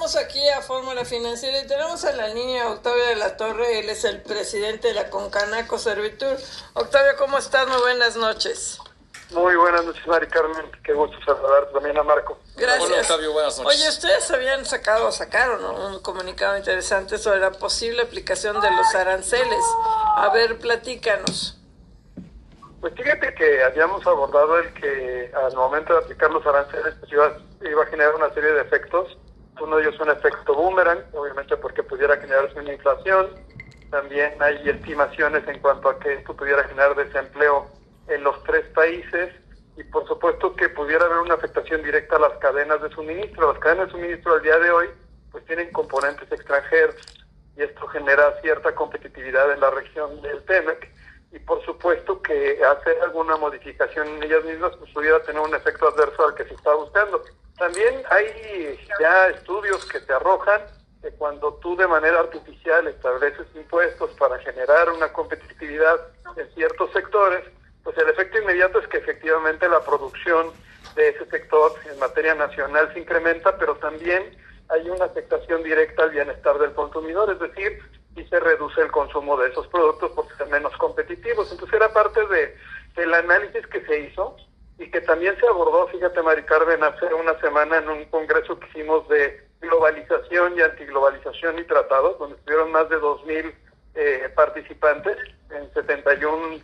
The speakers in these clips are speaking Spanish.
Estamos aquí a Fórmula Financiera y tenemos en la línea a Octavio de la Torre. Él es el presidente de la Concanaco Servitur. Octavio, ¿cómo estás? Muy buenas noches. Muy buenas noches, Mari Carmen. Qué gusto saludarte también a Marco. Gracias. Hola, Octavio, buenas noches. Oye, ustedes sacaron un comunicado interesante sobre la posible aplicación de los aranceles. A ver, platícanos. Pues fíjate que habíamos abordado el que al momento de aplicar los aranceles pues iba a generar una serie de efectos. Uno de ellos es un efecto boomerang, obviamente porque pudiera generarse una inflación. También hay estimaciones en cuanto a que esto pudiera generar desempleo en los tres países y por supuesto que pudiera haber una afectación directa a las cadenas de suministro. Las cadenas de suministro al día de hoy pues tienen componentes extranjeros y esto genera cierta competitividad en la región del TEMEC. Y por supuesto que hacer alguna modificación en ellas mismas pues pudiera tener un efecto adverso al que se está buscando. También hay ya estudios que te arrojan que cuando tú de manera artificial estableces impuestos para generar una competitividad en ciertos sectores, pues el efecto inmediato es que efectivamente la producción de ese sector en materia nacional se incrementa, pero también hay una afectación directa al bienestar del consumidor, es decir, y se reduce el consumo de esos productos porque son menos competitivos. Entonces era parte del análisis que se hizo y que también se abordó, fíjate Mari Carmen, hace una semana en un congreso que hicimos de globalización y antiglobalización y tratados, donde estuvieron más de 2,000 participantes en 71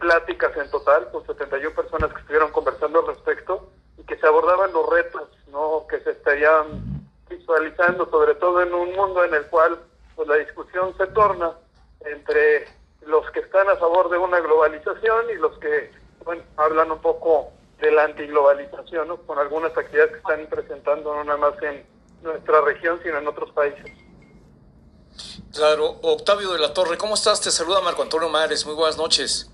pláticas en total, con 71 personas que estuvieron conversando al respecto y que se abordaban los retos, ¿no?, que se estarían visualizando, sobre todo en un mundo en el cual pues la discusión se torna entre los que están a favor de una globalización y los que hablan un poco de la antiglobalización, ¿no?, con algunas actividades que están presentando no nada más en nuestra región, sino en otros países. Claro, Octavio de la Torre, ¿cómo estás? Te saluda Marco Antonio Mares, muy buenas noches.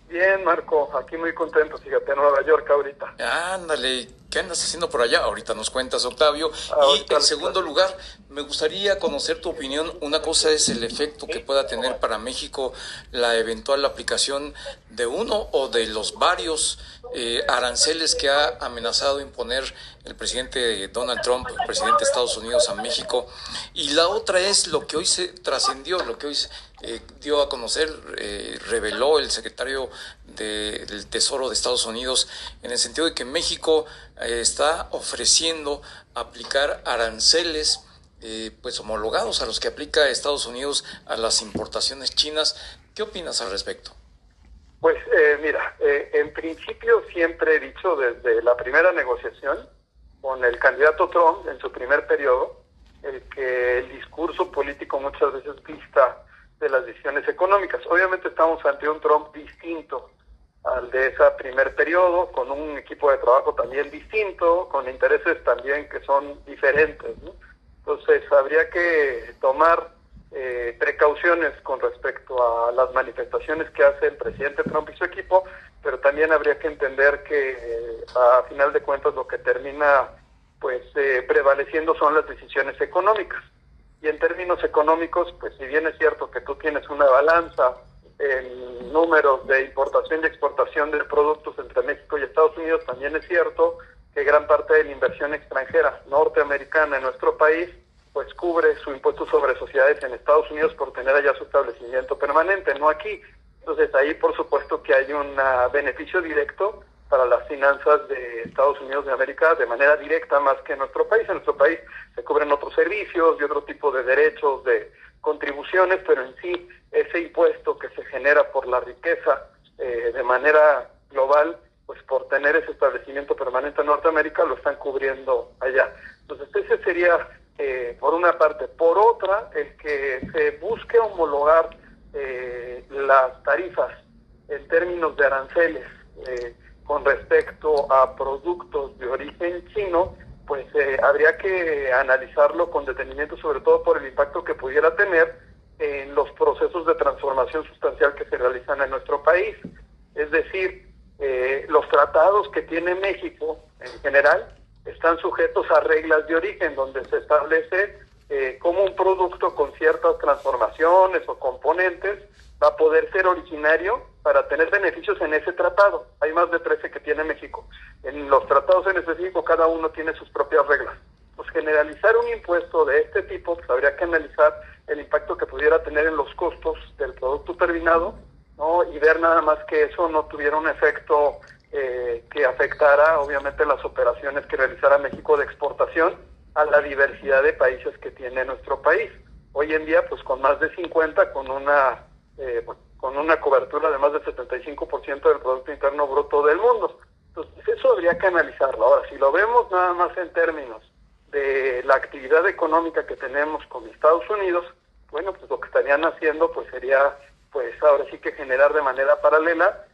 Bien, Marco, aquí muy contento, fíjate, en Nueva York ahorita. Ándale, ¿qué andas haciendo por allá? Ahorita nos cuentas, Octavio. Ahorita Y en segundo lugar, me gustaría conocer tu opinión. Una cosa es el efecto que pueda tener para México la eventual aplicación de uno o de los varios aranceles que ha amenazado imponer el presidente Donald Trump, el presidente de Estados Unidos a México. Y la otra es lo que hoy se trascendió, lo que hoy dio a conocer, reveló el secretario del Tesoro de Estados Unidos, en el sentido de que México está ofreciendo aplicar aranceles pues homologados a los que aplica Estados Unidos a las importaciones chinas. ¿Qué opinas al respecto? Pues mira, en principio siempre he dicho desde la primera negociación con el candidato Trump en su primer periodo, que el discurso político muchas veces dista de las decisiones económicas. Obviamente estamos ante un Trump distinto al de ese primer periodo, con un equipo de trabajo también distinto, con intereses también que son diferentes, ¿no? Entonces habría que tomar precauciones con respecto a las manifestaciones que hace el presidente Trump y su equipo, pero también habría que entender que a final de cuentas lo que termina pues prevaleciendo son las decisiones económicas. Y en términos económicos, pues si bien es cierto que tú tienes una balanza en números de importación y exportación de productos entre México y Estados Unidos, también es cierto que gran parte de la inversión extranjera norteamericana en nuestro país pues cubre su impuesto sobre sociedades en Estados Unidos por tener allá su establecimiento permanente, no aquí. Entonces ahí por supuesto que hay un beneficio directo para las finanzas de Estados Unidos de América de manera directa más que en nuestro país. En nuestro país se cubren otros servicios y otro tipo de derechos, de contribuciones, pero en sí ese impuesto que se genera por la riqueza de manera global, pues por tener ese establecimiento permanente en Norteamérica lo están cubriendo allá. Entonces ese sería por una parte. Por otra, el que se busque homologar las tarifas en términos de aranceles con respecto a productos de origen chino, pues habría que analizarlo con detenimiento, sobre todo por el impacto que pudiera tener en los procesos de transformación sustancial que se realizan en nuestro país. Es decir, los tratados que tiene México en general están sujetos a reglas de origen, donde se establece cómo un producto con ciertas transformaciones o componentes va a poder ser originario para tener beneficios en ese tratado. Hay más de 13 que tiene México. En los tratados en específico, cada uno tiene sus propias reglas. Pues pues generalizar un impuesto de este tipo, pues habría que analizar el impacto que pudiera tener en los costos del producto terminado, ¿no? Y ver nada más que eso no tuviera un efecto que afectara obviamente las operaciones que realizara México de exportación a la diversidad de países que tiene nuestro país. Hoy en día, pues con más de 50, con una cobertura de más del 75% del Producto Interno Bruto del mundo. Entonces, eso habría que analizarlo. Ahora, si lo vemos nada más en términos de la actividad económica que tenemos con Estados Unidos, bueno, pues lo que estarían haciendo pues sería, pues ahora sí que generar de manera paralela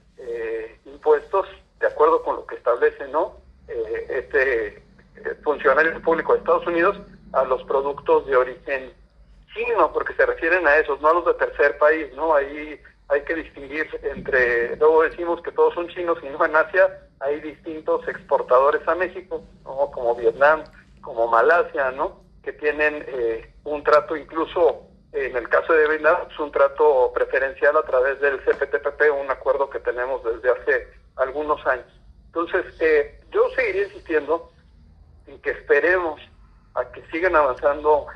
impuestos de acuerdo con lo que establece, ¿no? Funcionario público de Estados Unidos a los productos de origen chino, porque se refieren a esos, no a los de tercer país, ¿no? Ahí hay que distinguir entre, luego decimos que todos son chinos, y no, en Asia hay distintos exportadores a México, ¿no? Como Vietnam, como Malasia, ¿no? Que tienen un trato, incluso en el caso de Vietnam, es un trato preferencial a través del CPTPP, un acuerdo que tenemos desde hace algunos años. Entonces, yo seguiría insistiendo en que esperemos a que sigan avanzando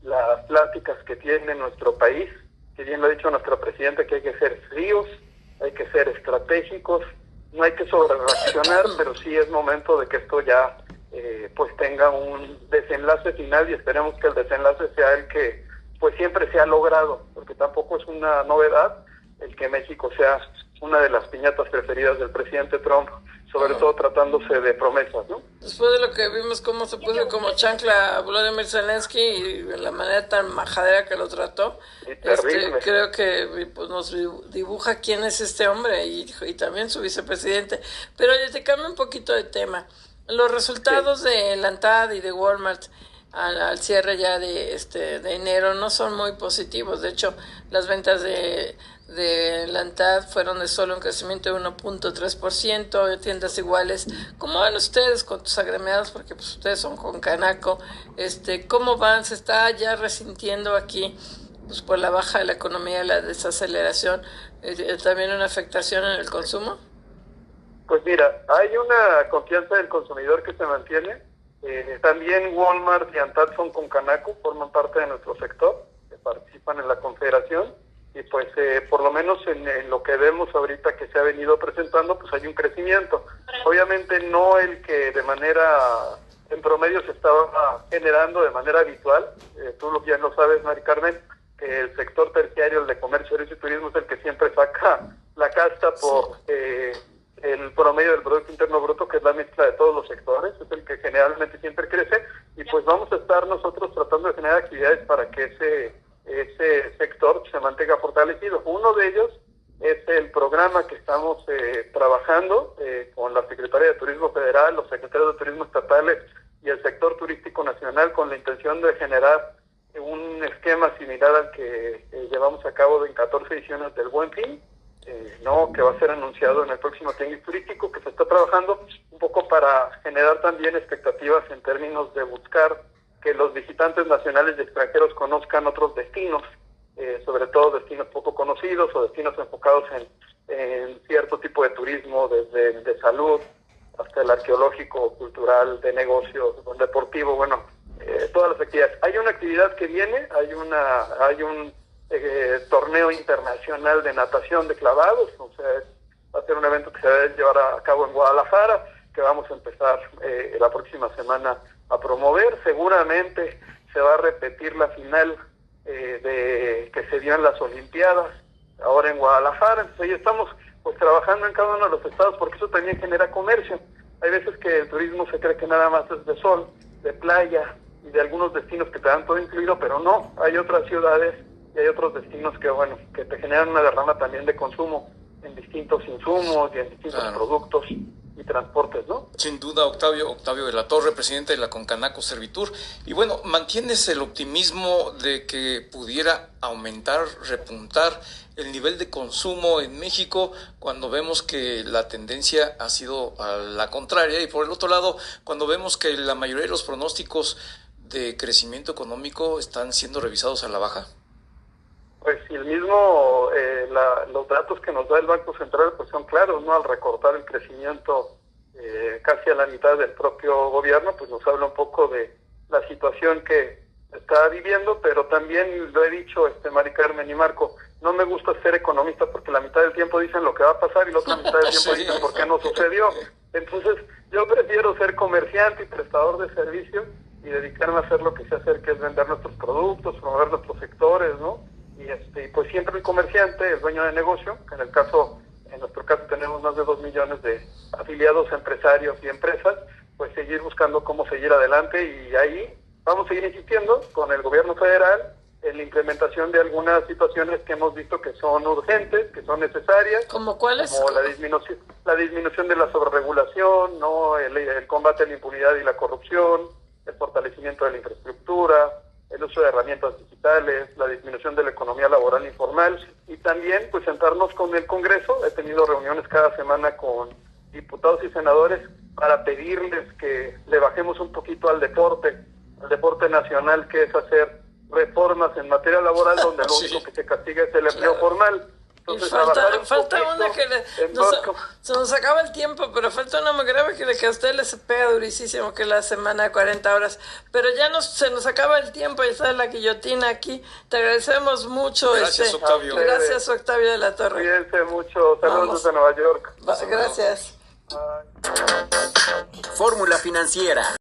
las pláticas que tiene nuestro país, que bien lo ha dicho nuestro presidente, que hay que ser fríos, hay que ser estratégicos, no hay que sobrereaccionar, pero sí es momento de que esto ya pues tenga un desenlace final, y esperemos que el desenlace sea el que pues siempre se ha logrado, porque tampoco es una novedad el que México sea una de las piñatas preferidas del presidente Trump, sobre todo tratándose de promesas, ¿no? Después de lo que vimos cómo se puso como chancla a Volodymyr Zelensky y la manera tan majadera que lo trató, creo que pues, nos dibuja quién es este hombre y también su vicepresidente. Pero yo te cambio un poquito de tema. Los resultados de la ANTAD y de Walmart al cierre ya de enero no son muy positivos. De hecho, las ventas de la ANTAD fueron de solo un crecimiento de 1.3%, de tiendas iguales. ¿Cómo van ustedes con tus agremiados? Porque pues ustedes son con Canaco. ¿Cómo van? ¿Se está ya resintiendo aquí pues por la baja de la economía, la desaceleración, también una afectación en el consumo? Pues mira, hay una confianza del consumidor que se mantiene. También Walmart y ANTAD son con Canaco, forman parte de nuestro sector, que participan en la confederación, y pues por lo menos en lo que vemos ahorita que se ha venido presentando, pues hay un crecimiento. Obviamente no el que de manera, en promedio se estaba generando de manera habitual. Tú bien lo sabes, Mari Carmen, que el sector terciario, el de comercio, servicio y turismo, es el que siempre saca la casta por el promedio del Producto Interno Bruto, que es la mezcla de todos los sectores, es el que generalmente siempre crece, y pues vamos a estar nosotros tratando de generar actividades para que ese sector se mantenga fortalecido. Uno de ellos es el programa que estamos trabajando con la Secretaría de Turismo Federal, los secretarios de Turismo estatales y el sector turístico nacional, con la intención de generar un esquema similar al que llevamos a cabo en 14 ediciones del Buen Fin, que va a ser anunciado en el próximo tianguis turístico, que se está trabajando un poco para generar también expectativas en términos de buscar que los visitantes nacionales y extranjeros conozcan otros destinos, sobre todo destinos poco conocidos o destinos enfocados en cierto tipo de turismo, desde el de salud hasta el arqueológico, cultural, de negocios, deportivo, todas las actividades. Hay una actividad que viene, hay un torneo internacional de natación de clavados, va a ser un evento que se va a llevar a cabo en Guadalajara, que vamos a empezar la próxima semana a promover. Seguramente se va a repetir la final que se dio en las Olimpiadas, ahora en Guadalajara. Entonces ahí estamos pues trabajando en cada uno de los estados, porque eso también genera comercio. Hay veces que el turismo se cree que nada más es de sol, de playa y de algunos destinos que te dan todo incluido, pero no, hay otras ciudades y hay otros destinos que te generan una derrama también de consumo en distintos insumos y en distintos productos y transportes, ¿no? Sin duda, Octavio de la Torre, presidente de la Concanaco Servitur. Y bueno, ¿mantienes el optimismo de que pudiera aumentar, repuntar el nivel de consumo en México cuando vemos que la tendencia ha sido a la contraria? Y por el otro lado, cuando vemos que la mayoría de los pronósticos de crecimiento económico están siendo revisados a la baja. Pues si el mismo, los datos que nos da el Banco Central pues son claros, ¿no? Al recortar el crecimiento casi a la mitad del propio gobierno, pues nos habla un poco de la situación que está viviendo, pero también lo he dicho, Mari Carmen y Marco, no me gusta ser economista porque la mitad del tiempo dicen lo que va a pasar y la otra mitad del tiempo dicen por qué no sucedió. Entonces, yo prefiero ser comerciante y prestador de servicios y dedicarme a hacer lo que sé hacer, que es vender nuestros productos, promover nuestros sectores, ¿no? Y pues siempre el comerciante, el dueño de negocio, que en nuestro caso tenemos más de 2 millones de afiliados, empresarios y empresas, pues seguir buscando cómo seguir adelante, y ahí vamos a seguir insistiendo con el gobierno federal en la implementación de algunas situaciones que hemos visto que son urgentes, que son necesarias. ¿Cómo cuáles? Como la disminución de la sobreregulación, ¿no? El combate a la impunidad y la corrupción, el fortalecimiento de la infraestructura, el uso de herramientas digitales, la disminución de la economía laboral informal, y también pues sentarnos con el Congreso. He tenido reuniones cada semana con diputados y senadores para pedirles que le bajemos un poquito al deporte nacional, que es hacer reformas en materia laboral donde lo único que se castiga es el empleo formal. Entonces, falta una que se nos acaba el tiempo, pero falta una muy grave que a usted le se pega durísimo, que es la semana de 40 horas. Pero ya se nos acaba el tiempo, ya está la guillotina aquí. Te agradecemos mucho. Gracias, Octavio. Gracias, Octavio de la Torre. Cuídense mucho. Saludos desde Nueva York. Gracias. Fórmula Financiera.